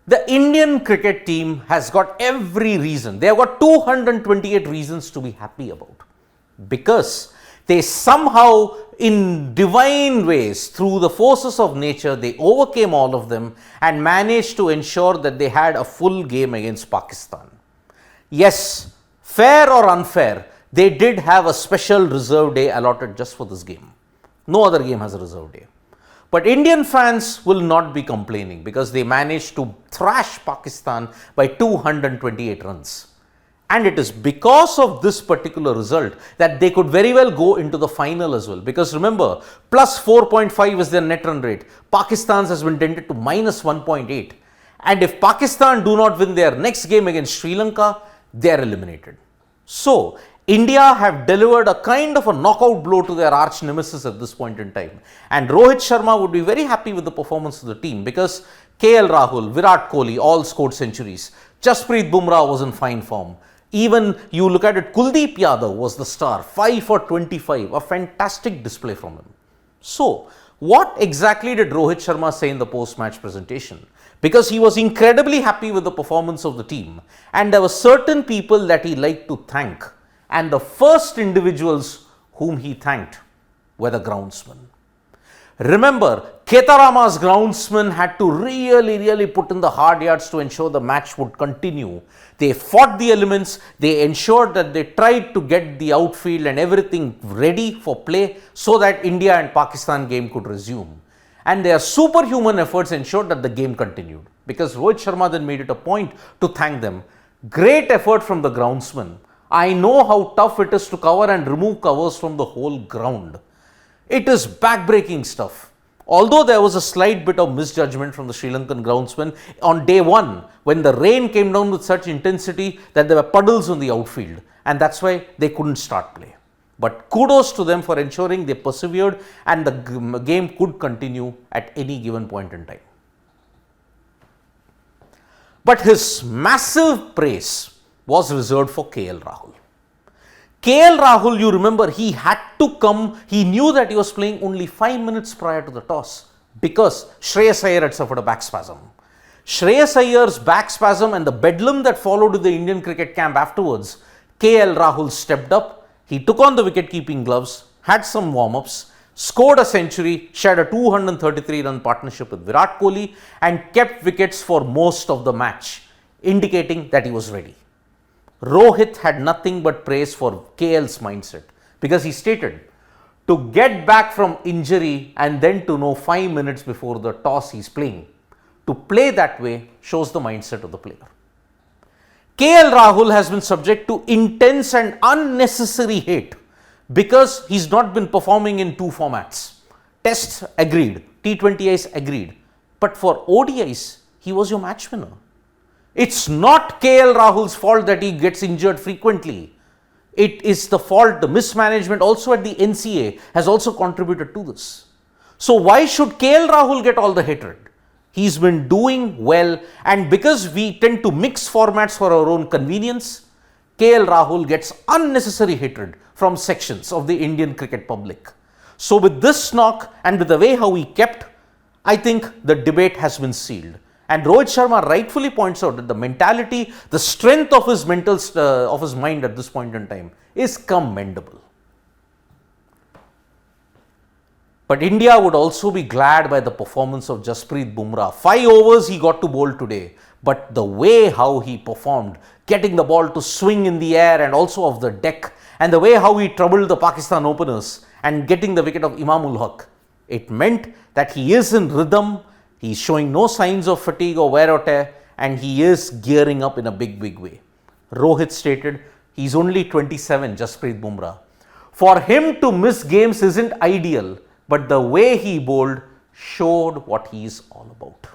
The Indian cricket team has got every reason. They have got 228 reasons to be happy about, because they somehow, in divine ways, through the forces of nature, they overcame all of them and managed to ensure that they had a full game against Pakistan. Yes, fair or unfair, they did have a special reserve day allotted just for this game. No other game has a reserve day. But Indian fans will not be complaining, because they managed to thrash Pakistan by 228 runs. And it is because of this particular result that they could very well go into the final as well. Because remember, plus 4.5 is their net run rate. Pakistan's has been dented to minus 1.8. And if Pakistan do not win their next game against Sri Lanka, they are eliminated. So, India have delivered a kind of a knockout blow to their arch nemesis at this point in time. And Rohit Sharma would be very happy with the performance of the team, because KL Rahul, VIRAT Kohli all scored centuries. Jasprit Bumrah was in fine form. Even you look at it, Kuldeep Yadav was the star, 5 for 25, a fantastic display from him. So, what exactly did Rohit Sharma say in the post-match presentation? Because he was incredibly happy with the performance of the team, and there were certain people that he liked to thank. And the first individuals whom he thanked were the groundsmen. Remember, Ketarama's groundsmen had to really put in the hard yards to ensure the match would continue. They fought the elements, they ensured that they tried to get the outfield and everything ready for play so that India and Pakistan game could resume. And their superhuman efforts ensured that the game continued, because Rohit Sharma then made it a point to thank them. Great effort from the groundsmen. I know how tough it is to cover and remove covers from the whole ground. It is backbreaking stuff. Although there was a slight bit of misjudgment from the Sri Lankan groundsmen on day one, when the rain came down with such intensity that there were puddles on the outfield, and that's why they couldn't start play. But kudos to them for ensuring they persevered and the game could continue at any given point in time. But his massive praise was reserved for KL Rahul. KL Rahul, you remember, he had to come, he knew that he was playing only 5 minutes prior to the toss, because Shreyas Iyer had suffered a back spasm. Shreyas Iyer's back spasm and the bedlam that followed in the Indian cricket camp afterwards, KL Rahul stepped up, he took on the wicket-keeping gloves, had some warm-ups, scored a century, shared a 233-run partnership with Virat Kohli, and kept wickets for most of the match, indicating that he was ready. Rohit had nothing but praise for KL's mindset, because he stated, to get back from injury and then to know 5 minutes before the toss he's playing, to play that way shows the mindset of the player. KL Rahul has been subject to intense and unnecessary hate because he's not been performing in two formats. Tests agreed, T20Is agreed, but for ODIs, he was your match winner. It's not KL Rahul's fault that he gets injured frequently. It is the fault, the mismanagement also at the NCA has also contributed to this. So why should KL Rahul get all the hatred? He's been doing well, and because we tend to mix formats for our own convenience, KL Rahul gets unnecessary hatred from sections of the Indian cricket public. So with this knock and with the way how he kept, I think the debate has been sealed. And Rohit Sharma rightfully points out that the mentality, the strength of his of his mind at this point in time is commendable. But India would also be glad by the performance of Jasprit Bumrah. 5 overs he got to bowl today, but the way how he performed, getting the ball to swing in the air and also off the deck, and the way how he troubled the Pakistan openers and getting the wicket of Imamul Haq, it meant that he is in rhythm. He's showing no signs of fatigue or wear or tear, and he is gearing up in a big way. Rohit stated, he's only 27, Jasprit Bumrah. For him to miss games isn't ideal, but the way he bowled showed what he's all about.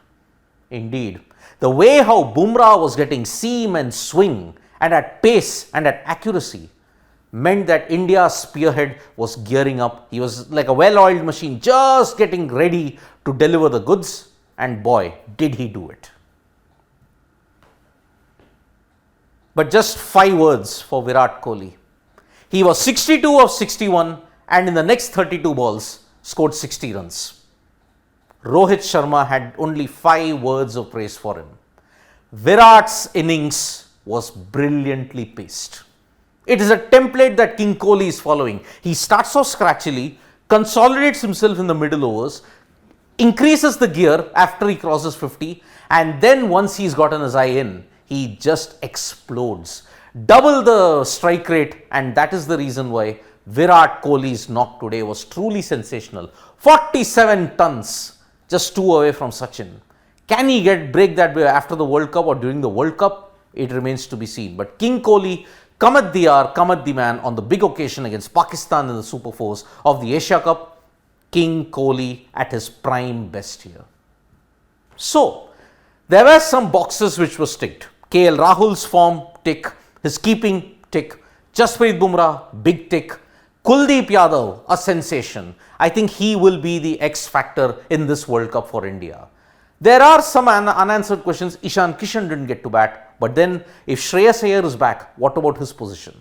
Indeed, the way how Bumrah was getting seam and swing and at pace and at accuracy meant that India's spearhead was gearing up. He was like a well-oiled machine, just getting ready to deliver the goods. And boy, did he do it. But just 5 words for Virat Kohli. He was 62 of 61 and in the next 32 balls scored 60 runs. Rohit Sharma had only 5 words of praise for him. Virat's innings was brilliantly paced. It is a template that King Kohli is following. He starts off scratchily, consolidates himself in the middle overs, increases the gear after he crosses 50, and then once he's gotten his eye in, he just explodes. Double the strike rate, and that is the reason why Virat Kohli's knock today was truly sensational. 47 tons, just 2 away from Sachin. Can he break that way after the World Cup or during the World Cup? It remains to be seen. But King Kohli, come at the hour, come at the man on the big occasion against Pakistan in the Super 4s of the Asia Cup. King Kohli at his prime best here. So, there were some boxes which were ticked. KL Rahul's form, tick. His keeping, tick. Jasprit Bumrah, big tick. Kuldeep Yadav, a sensation. I think he will be the X factor in this World Cup for India. There are some unanswered questions. Ishan Kishan didn't get to bat. But then, if Shreyas Iyer is back, what about his position?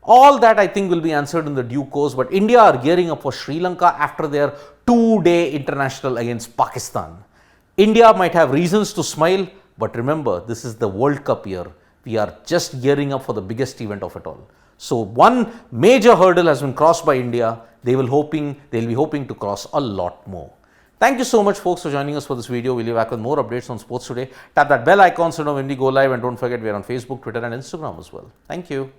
All that I think will be answered in the due course. But India are gearing up for Sri Lanka after their 2-day international against Pakistan. India might have reasons to smile. But remember, this is the World Cup year. We are just gearing up for the biggest event of it all. So, one major hurdle has been crossed by India. They'll be hoping to cross a lot more. Thank you so much, folks, for joining us for this video. We'll be back with more updates on sports today. Tap that bell icon so you know when we go live, and don't forget we are on Facebook, Twitter and Instagram as well. Thank you.